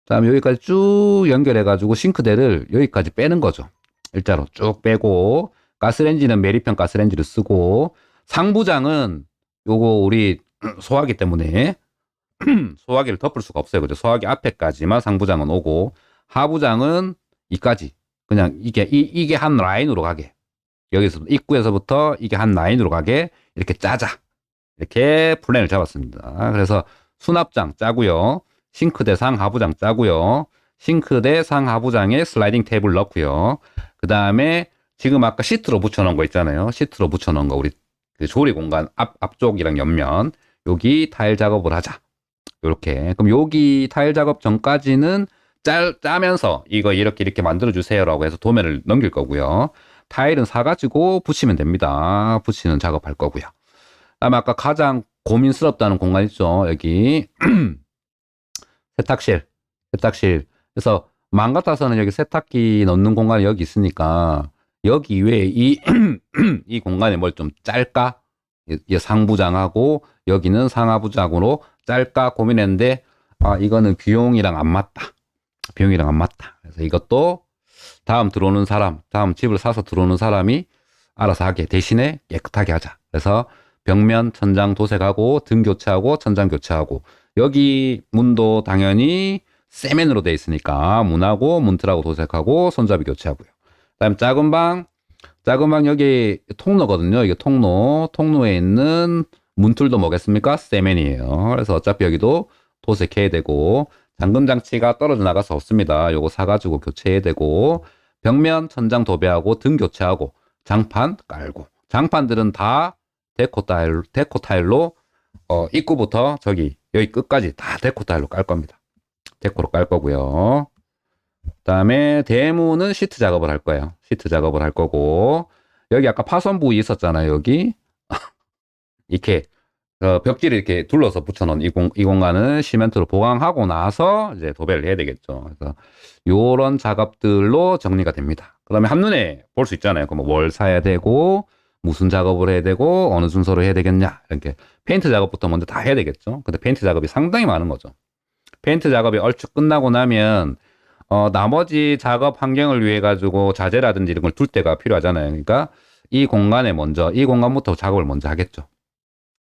그다음에 여기까지 쭉 연결해 가지고 싱크대를 여기까지 빼는 거죠. 일자로 쭉 빼고, 가스레인지는 메리평 가스레인지를 쓰고, 상부장은 요거 우리 소화기 때문에 소화기를 덮을 수가 없어요. 그죠? 소화기 앞에까지만 상부장은 오고, 하부장은 이까지 그냥 이게 한 라인으로 가게, 여기서 입구에서부터 이게 한 라인으로 가게 이렇게 짜자. 이렇게 플랜을 잡았습니다. 그래서 수납장 짜고요. 싱크대 상하부장 짜고요. 싱크대 상하부장에 슬라이딩 탭을 넣고요. 그 다음에 지금 아까 시트로 붙여놓은 거 있잖아요. 시트로 붙여놓은 거, 우리 그 조리 공간 앞쪽이랑 옆면 여기 타일 작업을 하자. 요렇게. 그럼 여기 타일 작업 전까지는 짜면서 이거 이렇게 만들어 주세요라고 해서 도면을 넘길 거고요. 타일은 사가지고 붙이면 됩니다. 붙이는 작업할 거고요. 그다음에 아까 가장 고민스럽다는 공간 있죠. 여기 세탁실. 그래서 마음 같아서는 여기 세탁기 넣는 공간이 여기 있으니까 여기 외에 이 공간에 뭘 좀 짤까? 이 상부장하고 여기는 상하부장으로 짤까 고민했는데, 이거는 비용이랑 안 맞다. 그래서 이것도 다음 집을 사서 들어오는 사람이 알아서 하게, 대신에 깨끗하게 하자. 그래서 벽면 천장 도색하고 등 교체하고 천장 교체하고, 여기 문도 당연히 세면으로 돼 있으니까 문하고 문틀하고 도색하고 손잡이 교체하고요. 그다음에 작은 방 여기 통로거든요. 이게 통로에 있는 문틀도 뭐겠습니까? 세면이에요. 그래서 어차피 여기도 도색해야 되고, 잠금 장치가 떨어져 나가서 없습니다. 요거 사가지고 교체해야 되고, 벽면 천장 도배하고 등 교체하고 장판 깔고, 장판들은 다 데코 타일로 입구부터 여기 끝까지 다 데코 타일로 깔 겁니다. 데코로 깔 거고요. 그다음에 대문은 시트 작업을 할 거예요. 시트 작업을 할 거고, 여기 아까 파손 부위 있었잖아요. 여기 이렇게 벽지를 이렇게 둘러서 붙여놓은 이 공간은 시멘트로 보강하고 나서 이제 도배를 해야 되겠죠. 그래서 요런 작업들로 정리가 됩니다. 그다음에 한눈에 볼 수 있잖아요. 그럼 뭘 사야 되고, 무슨 작업을 해야 되고, 어느 순서로 해야 되겠냐. 이렇게 페인트 작업부터 먼저 다 해야 되겠죠. 근데 페인트 작업이 상당히 많은 거죠. 페인트 작업이 얼추 끝나고 나면 나머지 작업 환경을 위해 가지고 자재라든지 이런 걸 둘 때가 필요하잖아요. 그러니까 이 공간에 먼저 이 공간부터 작업을 먼저 하겠죠.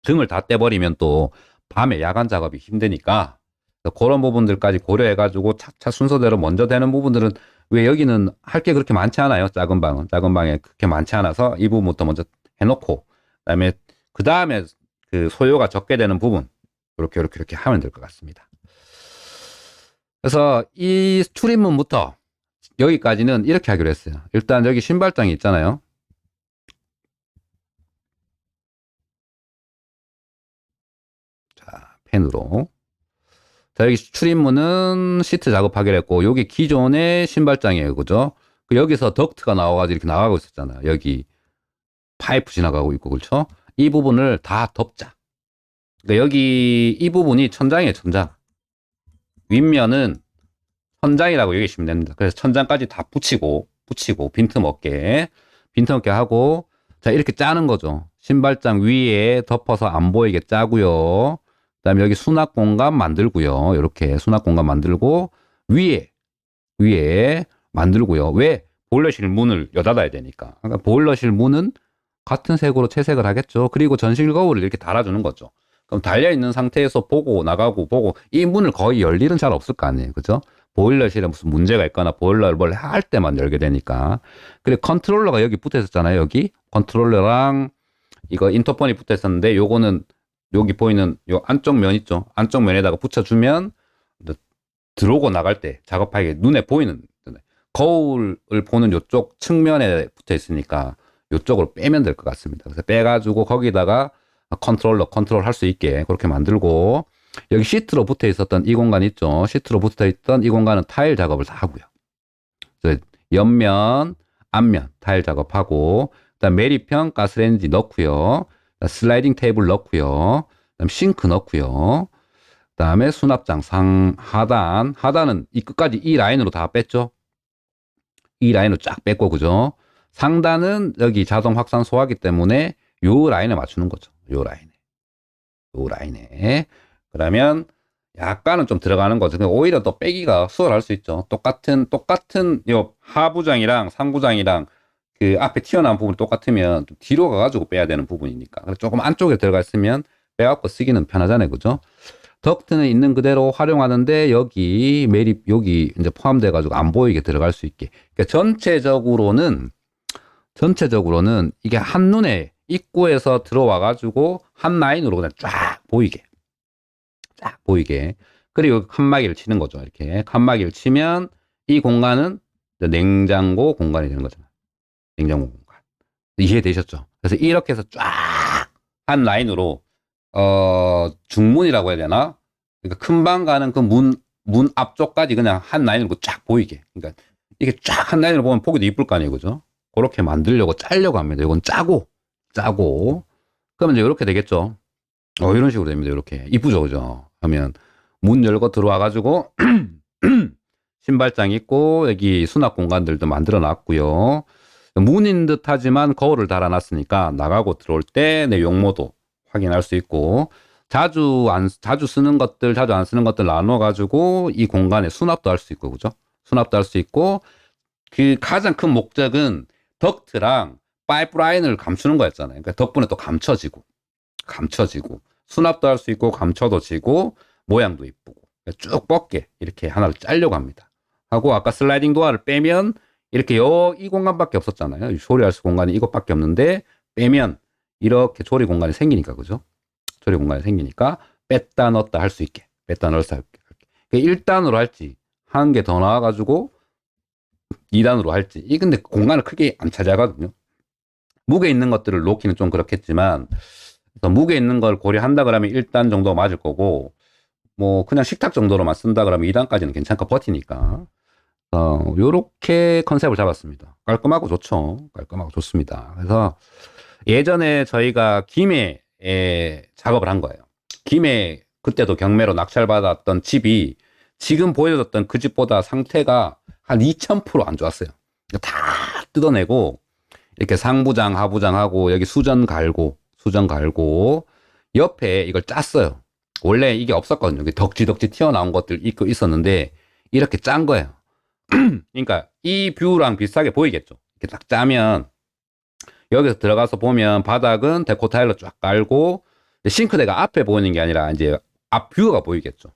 등을 다 떼버리면 또 밤에 야간 작업이 힘드니까 그런 부분들까지 고려해 가지고 차차 순서대로 먼저 되는 부분들은 왜 여기는 할 게 그렇게 많지 않아요. 작은 방은 작은 방에 그렇게 많지 않아서 이 부분부터 먼저 해놓고 그다음에 그 소요가 적게 되는 부분 이렇게 하면 될 것 같습니다. 그래서 이 출입문부터 여기까지는 이렇게 하기로 했어요. 일단 여기 신발장이 있잖아요. 자, 펜으로. 자, 여기 출입문은 시트 작업하기로 했고, 여기 기존의 신발장이에요. 그죠? 여기서 덕트가 나와가지고 이렇게 나가고 있었잖아요. 여기 파이프 지나가고 있고, 그렇죠? 이 부분을 다 덮자. 그러니까 여기 이 부분이 천장이에요, 천장. 윗면은 천장이라고 여기시면 됩니다. 그래서 천장까지 다 붙이고 빈틈없게 하고, 자, 이렇게 짜는 거죠. 신발장 위에 덮어서 안 보이게 짜고요. 그다음에 여기 수납 공간 만들고요. 이렇게 수납 공간 만들고 위에 만들고요. 왜? 보일러실 문을 여닫아야 되니까. 그러니까 보일러실 문은 같은 색으로 채색을 하겠죠. 그리고 전실 거울을 이렇게 달아주는 거죠. 그럼 달려있는 상태에서 보고 나가고 보고 이 문을 거의 열 일은 잘 없을 거 아니에요. 그죠? 보일러실에 무슨 문제가 있거나 보일러를 뭘 할 때만 열게 되니까. 그리고 컨트롤러가 여기 붙어 있었잖아요. 여기 컨트롤러랑 이거 인터폰이 붙어 있었는데 요거는 여기 보이는 요 안쪽 면 있죠. 안쪽 면에다가 붙여주면 들어오고 나갈 때 작업하기에 눈에 보이는 거울을 보는 요쪽 측면에 붙어 있으니까 요쪽으로 빼면 될 것 같습니다. 그래서 빼가지고 거기다가 컨트롤 할 수 있게 그렇게 만들고 여기 시트로 붙어 있었던 이 공간 있죠. 시트로 붙어 있던 이 공간은 타일 작업을 다 하고요. 옆면, 앞면 타일 작업하고 그다음 매립형 가스레인지 넣고요. 슬라이딩 테이블 넣고요. 그다음 싱크 넣고요. 그다음에 수납장 하단은 이 끝까지 이 라인으로 다 뺐죠. 이 라인으로 쫙 뺐고 그죠. 상단은 여기 자동 확산 소화기 때문에 요 라인에 맞추는 거죠. 요 라인에. 그러면 약간은 좀 들어가는 거죠. 오히려 더 빼기가 수월할 수 있죠. 똑같은 요 하부장이랑 상부장이랑 그 앞에 튀어나온 부분이 똑같으면 좀 뒤로 가가지고 빼야 되는 부분이니까. 그래서 조금 안쪽에 들어가 있으면 빼갖고 쓰기는 편하잖아요. 그죠? 덕트는 있는 그대로 활용하는데 여기 매립 여기 이제 포함돼 가지고 안 보이게 들어갈 수 있게. 그러니까 전체적으로는 이게 한눈에 입구에서 들어와 가지고 한 라인으로 그냥 쫙 보이게. 그리고 칸막이를 치는 거죠. 이렇게 칸막이를 치면 이 공간은 냉장고 공간이 되는 거잖아요. 냉장고 공간. 이해되셨죠? 그래서 이렇게 해서 쫙 한 라인으로 중문이라고 해야 되나? 그러니까 큰 방 가는 그 문 앞쪽까지 그냥 한 라인으로 쫙 보이게. 그러니까 이게 쫙 한 라인으로 보면 보기도 이쁠 거 아니에요. 그죠? 그렇게 만들려고 짜려고 합니다. 이건 짜고. 그러면 이제 이렇게 되겠죠. 이런 식으로 됩니다. 이렇게. 이쁘죠? 그죠? 하면 문 열고 들어와가지고 신발장 있고 여기 수납 공간들도 만들어 놨고요. 문인 듯 하지만 거울을 달아놨으니까 나가고 들어올 때 내 용모도 확인할 수 있고 자주 쓰는 것들 자주 안 쓰는 것들 나눠가지고 이 공간에 수납도 할 수 있고 그죠? 수납도 할 수 있고 그 가장 큰 목적은 덕트랑 파이프라인을 감추는 거였잖아요. 그러니까 덕분에 또 감춰지고 수납도 할 수 있고 감춰도 지고 모양도 이쁘고 쭉 뻗게 이렇게 하나를 짜려고 합니다. 하고 아까 슬라이딩 도어를 빼면 이렇게 이 공간밖에 없었잖아요. 조리할 수 공간이 이것밖에 없는데 빼면 이렇게 조리 공간이 생기니까 그죠? 조리 공간이 생기니까 뺐다 넣었다 할 수 있게 1단으로 할지 한 개 더 나와가지고 2단으로 할지 이 근데 공간을 크게 안 차지하거든요. 무게 있는 것들을 놓기는 좀 그렇겠지만 무게 있는 걸 고려한다 그러면 1단 정도 맞을 거고 뭐 그냥 식탁 정도로만 쓴다 그러면 2단까지는 괜찮고 버티니까 요렇게 컨셉을 잡았습니다. 깔끔하고 좋죠. 깔끔하고 좋습니다. 그래서 예전에 저희가 김해에 작업을 한 거예요. 김해 그때도 경매로 낙찰받았던 집이 지금 보여줬던 그 집보다 상태가 한 2000% 안 좋았어요. 다 뜯어내고 이렇게 상부장, 하부장하고 여기 수전 갈고 옆에 이걸 짰어요. 원래 이게 없었거든요. 여기 덕지덕지 튀어나온 것들 있었는데 이렇게 짠 거예요. 그러니까 이 뷰랑 비슷하게 보이겠죠. 이렇게 딱 짜면 여기서 들어가서 보면 바닥은 데코 타일로 쫙 깔고 싱크대가 앞에 보이는 게 아니라 이제 앞 뷰가 보이겠죠.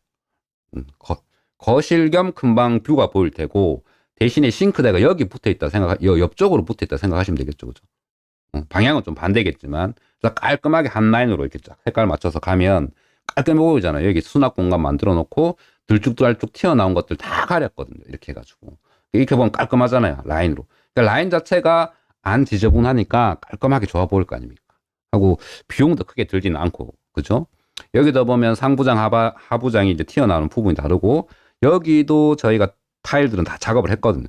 거실 겸 큰방 뷰가 보일 테고 대신에 싱크대가 여기 붙어 있다 옆쪽으로 붙어 있다 생각하시면 되겠죠. 그죠? 방향은 좀 반대겠지만 깔끔하게 한 라인으로 이렇게 쫙 색깔 맞춰서 가면 깔끔해 보이잖아요. 여기 수납 공간 만들어 놓고 들쭉달쭉 튀어나온 것들 다 가렸거든요. 이렇게 해가지고 이렇게 보면 깔끔하잖아요. 라인으로. 그러니까 라인 자체가 안 지저분하니까 깔끔하게 좋아 보일 거 아닙니까? 하고 비용도 크게 들지는 않고 그죠? 여기다 보면 상부장 하부장이 이제 튀어나오는 부분이 다르고 여기도 저희가 타일들은 다 작업을 했거든요.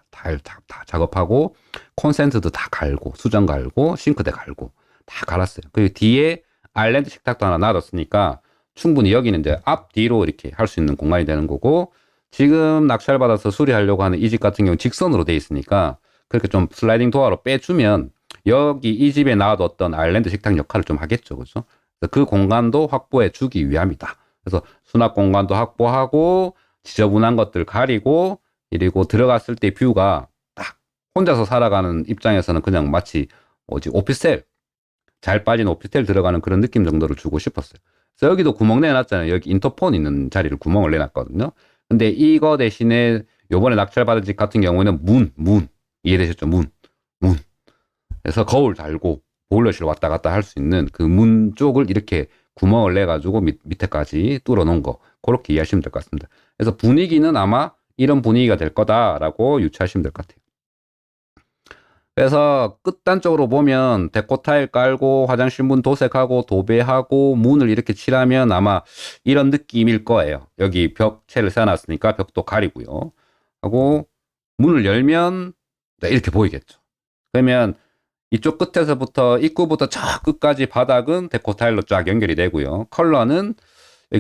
타일 다 작업하고 콘센트도 다 갈고 수전 갈고 싱크대 갈고 다 갈았어요. 그리고 뒤에 아일랜드 식탁도 하나 놔뒀으니까 충분히 여기는 이제 앞뒤로 이렇게 할 수 있는 공간이 되는 거고 지금 낙찰 받아서 수리하려고 하는 이 집 같은 경우는 직선으로 돼 있으니까 그렇게 좀 슬라이딩 도어로 빼주면 여기 이 집에 놔뒀던 아일랜드 식탁 역할을 좀 하겠죠. 그죠? 그 공간도 확보해 주기 위함이다. 그래서 수납 공간도 확보하고 지저분한 것들 가리고 그리고 들어갔을 때 뷰가 딱 혼자서 살아가는 입장에서는 그냥 마치 뭐지 오피스텔 잘 빠진 오피스텔 들어가는 그런 느낌 정도를 주고 싶었어요. 그래서 여기도 구멍 내놨잖아요. 여기 인터폰 있는 자리를 구멍을 내놨거든요. 근데 이거 대신에 요번에 낙찰받은 집 같은 경우에는 문 이해되셨죠? 문 그래서 거울 달고 보일러실 왔다 갔다 할 수 있는 그 문 쪽을 이렇게 구멍을 내 가지고 밑에까지 뚫어 놓은 거 그렇게 이해하시면 될 것 같습니다. 그래서 분위기는 아마 이런 분위기가 될 거다라고 유추하시면 될 것 같아요. 그래서 끝단 쪽으로 보면 데코 타일 깔고 화장실 문 도색하고 도배하고 문을 이렇게 칠하면 아마 이런 느낌일 거예요. 여기 벽체를 세워놨으니까 벽도 가리고요. 하고 문을 열면 이렇게 보이겠죠. 그러면 이쪽 끝에서부터 입구부터 저 끝까지 바닥은 데코 타일로 쫙 연결이 되고요. 컬러는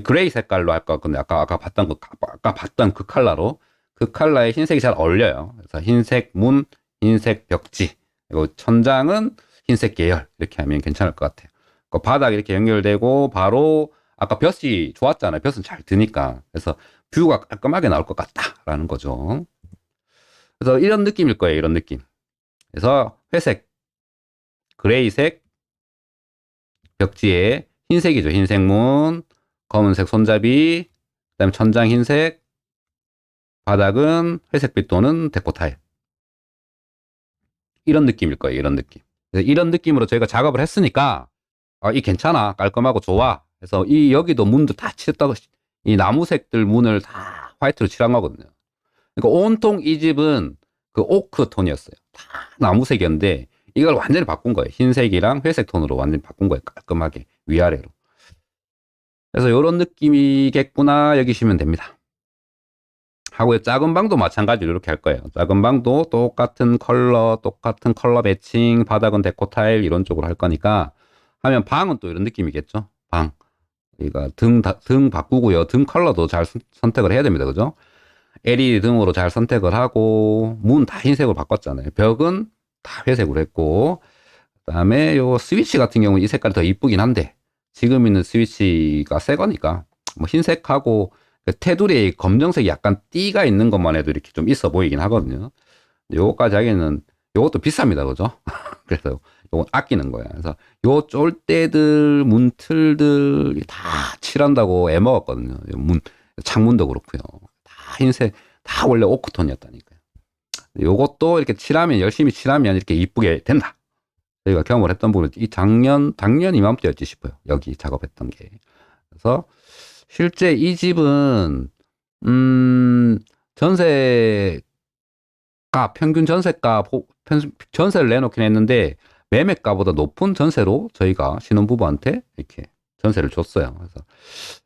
그레이 색깔로 할 거거든요. 아까 봤던 그 컬러로 그 컬러에 흰색이 잘 어울려요. 그래서 흰색 문, 흰색 벽지, 그리고 천장은 흰색 계열 이렇게 하면 괜찮을 것 같아요. 그 바닥 이렇게 연결되고 바로 아까 볕이 좋았잖아요. 볕은 잘 드니까 그래서 뷰가 깔끔하게 나올 것 같다라는 거죠. 그래서 이런 느낌일 거예요. 이런 느낌. 그래서 회색, 그레이색 벽지에 흰색이죠. 흰색 문, 검은색 손잡이, 그다음에 천장 흰색, 바닥은 회색빛 또는 데코 타일. 이런 느낌일 거예요. 이런 느낌. 이런 느낌으로 저희가 작업을 했으니까 이 괜찮아, 깔끔하고 좋아. 그래서 이 여기도 문도 다 칠했다고 이 나무색들 문을 다 화이트로 칠한 거거든요. 그러니까 온통 이 집은 그 오크 톤이었어요. 다 나무색이었는데 이걸 완전히 바꾼 거예요. 흰색이랑 회색 톤으로 완전히 바꾼 거예요. 깔끔하게 위아래로. 그래서 이런 느낌이겠구나 여기시면 됩니다. 하고 작은 방도 마찬가지로 이렇게 할 거예요. 작은 방도 똑같은 컬러 매칭, 바닥은 데코 타일 이런 쪽으로 할 거니까 하면 방은 또 이런 느낌이겠죠. 방. 그러니까 등 바꾸고요. 등 컬러도 잘 선택을 해야 됩니다. 그죠? LED 등으로 잘 선택을 하고 문 다 흰색으로 바꿨잖아요. 벽은 다 회색으로 했고 그다음에 요 스위치 같은 경우는 이 색깔이 더 이쁘긴 한데 지금 있는 스위치가 새 거니까 뭐 흰색하고 그 테두리에 검정색이 약간 띠가 있는 것만 해도 이렇게 좀 있어 보이긴 하거든요. 요거까지 하기에는 요것도 비쌉니다. 그죠? 그래서 요건 아끼는 거예요. 그래서 요 쫄대들, 문틀들 다 칠한다고 애먹었거든요. 창문도 그렇고요. 다 흰색, 다 원래 오크톤이었다니까요. 요것도 이렇게 열심히 칠하면 이렇게 이쁘게 된다. 저희가 경험을 했던 부분은 이 작년 이맘때였지 싶어요. 여기 작업했던 게. 그래서 실제 이 집은 전세가 평균 전세를 내놓긴 했는데 매매가보다 높은 전세로 저희가 신혼부부한테 이렇게 전세를 줬어요.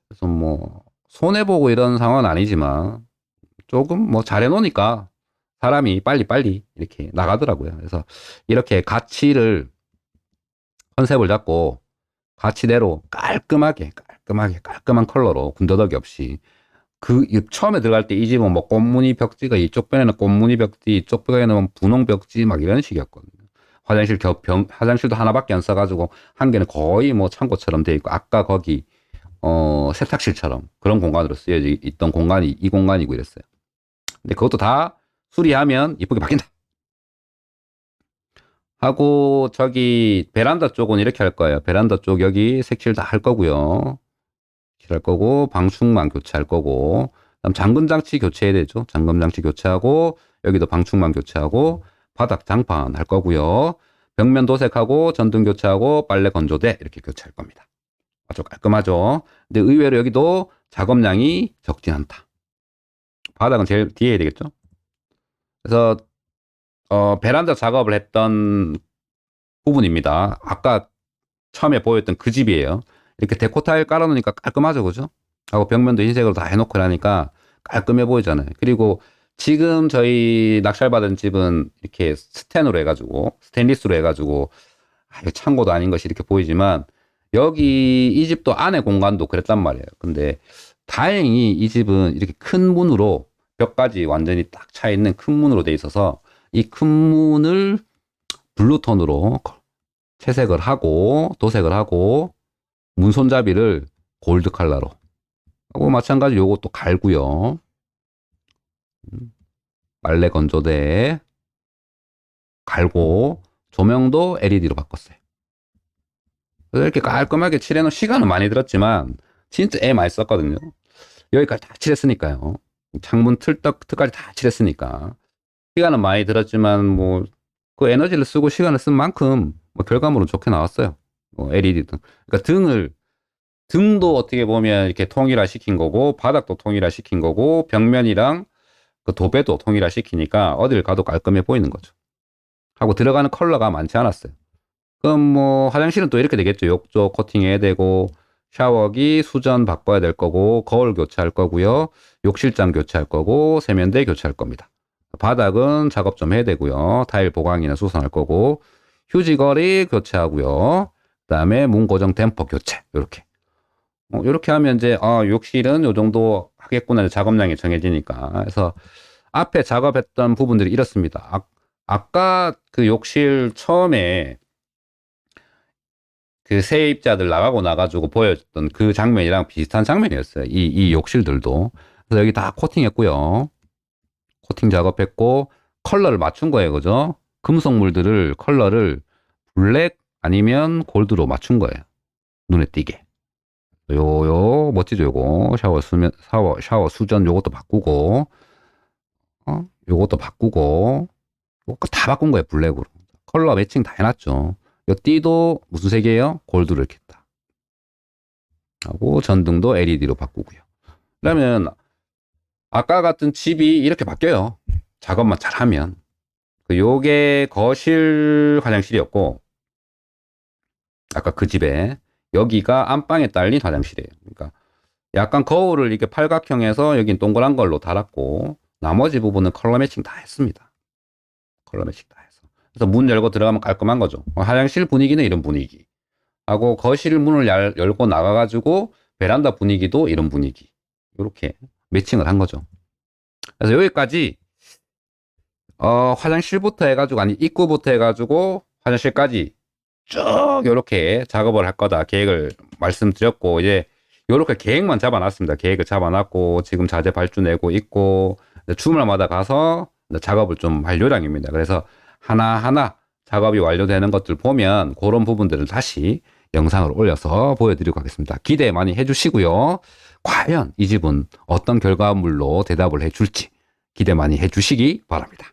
그래서 뭐 손해 보고 이런 상황은 아니지만 조금 뭐 잘해놓으니까 사람이 빨리 이렇게 나가더라고요. 그래서 이렇게 컨셉을 잡고 가치대로 깔끔한 컬러로 군더더기 없이 처음에 들어갈 때 이 집은 뭐 꽃무늬 벽지가 이쪽 변에는 꽃무늬 벽지, 이쪽 변에는 분홍 벽지 막 이런 식이었거든요. 화장실도 하나밖에 안 써가지고 한 개는 거의 뭐 창고처럼 돼 있고 아까 거기 세탁실처럼 그런 공간으로 쓰여져 있던 공간이 이 공간이고 이랬어요. 근데 그것도 다 수리하면 이쁘게 바뀐다. 하고 저기 베란다 쪽은 이렇게 할 거예요. 베란다 쪽 여기 색칠 다 할 거고요. 할 거고 방충망 교체할 거고 그다음 잠금 장치 교체해야 되죠. 잠금 장치 교체하고 여기도 방충망 교체하고 바닥 장판 할 거고요. 벽면 도색하고 전등 교체하고 빨래 건조대 이렇게 교체할 겁니다. 아주 깔끔하죠. 근데 의외로 여기도 작업량이 적진 않다. 바닥은 제일 뒤에 해야 되겠죠. 그래서 베란다 작업을 했던 부분입니다. 아까 처음에 보였던 그 집이에요. 이렇게 데코 타일 깔아놓으니까 깔끔하죠, 그죠? 하고 벽면도 흰색으로 다 해놓고 하니까 깔끔해 보이잖아요. 그리고 지금 저희 낙찰받은 집은 이렇게 스테인리스로 해가지고, 이거 창고도 아닌 것이 이렇게 보이지만, 여기 이 집도 안에 공간도 그랬단 말이에요. 근데 다행히 이 집은 이렇게 큰 문으로 벽까지 완전히 딱 차 있는 큰 문으로 돼 있어서 이 큰 문을 블루톤으로 채색을 하고 도색을 하고 문 손잡이를 골드 컬러로 하고 마찬가지 요것도 갈고요. 빨래 건조대 갈고 조명도 LED로 바꿨어요. 그래서 이렇게 깔끔하게 칠해놓은 시간은 많이 들었지만 진짜 애 많이 썼거든요. 여기까지 다 칠했으니까요. 창문 틀까지 다 칠했으니까 시간은 많이 들었지만 뭐 그 에너지를 쓰고 시간을 쓴 만큼 뭐 결과물은 좋게 나왔어요. LED 등. 그러니까 등도 어떻게 보면 이렇게 통일화 시킨 거고 바닥도 통일화 시킨 거고 벽면이랑 그 도배도 통일화 시키니까 어딜 가도 깔끔해 보이는 거죠. 하고 들어가는 컬러가 많지 않았어요. 그럼 뭐 화장실은 또 이렇게 되겠죠. 욕조 코팅해야 되고 샤워기 수전 바꿔야 될 거고 거울 교체할 거고요. 욕실장 교체할 거고 세면대 교체할 겁니다. 바닥은 작업 좀 해야 되고요. 타일 보강이나 수선할 거고 휴지거리 교체하고요. 그다음에 문 고정 댐퍼 교체 이렇게 이렇게 하면 이제 욕실은 요 정도 하겠구나 작업량이 정해지니까. 그래서 앞에 작업했던 부분들이 이렇습니다. 아까 그 욕실 처음에 그 세입자들 나가가지고 보여줬던 그 장면이랑 비슷한 장면이었어요. 이 욕실들도. 그래서 여기 다 코팅했고요. 코팅 작업했고 컬러를 맞춘 거예요. 그죠? 금속물들을 컬러를 블랙 아니면 골드로 맞춘 거예요. 눈에 띄게. 멋지죠, 요거. 샤워 수전 요것도 바꾸고, 요것도 바꾸고, 요거 다 바꾼 거예요, 블랙으로. 컬러 매칭 다 해놨죠. 요 띠도 무슨 색이에요? 골드를 이렇게 딱. 하고, 전등도 LED로 바꾸고요. 그러면, 아까 같은 집이 이렇게 바뀌어요. 작업만 잘하면. 요게 거실 화장실이었고, 아까 그 집에. 여기가 안방에 딸린 화장실이에요. 그러니까 약간 거울을 이렇게 팔각형에서 여긴 동그란 걸로 달았고 나머지 부분은 컬러 매칭 다 했습니다. 컬러 매칭 다 해서. 그래서 문 열고 들어가면 깔끔한 거죠. 화장실 분위기는 이런 분위기. 하고 거실 문을 열고 나가가지고 베란다 분위기도 이런 분위기. 이렇게 매칭을 한 거죠. 그래서 여기까지 화장실부터 해가지고 아니 입구부터 해가지고 화장실까지 쭉 이렇게 작업을 할 거다 계획을 말씀드렸고 이제 이렇게 계획만 잡아놨습니다. 계획을 잡아놨고 지금 자재 발주 내고 있고 주말마다 가서 작업을 좀 할 요량입니다. 그래서 하나하나 작업이 완료되는 것들 보면 그런 부분들을 다시 영상을 올려서 보여드리고 하겠습니다. 기대 많이 해주시고요. 과연 이 집은 어떤 결과물로 대답을 해줄지 기대 많이 해주시기 바랍니다.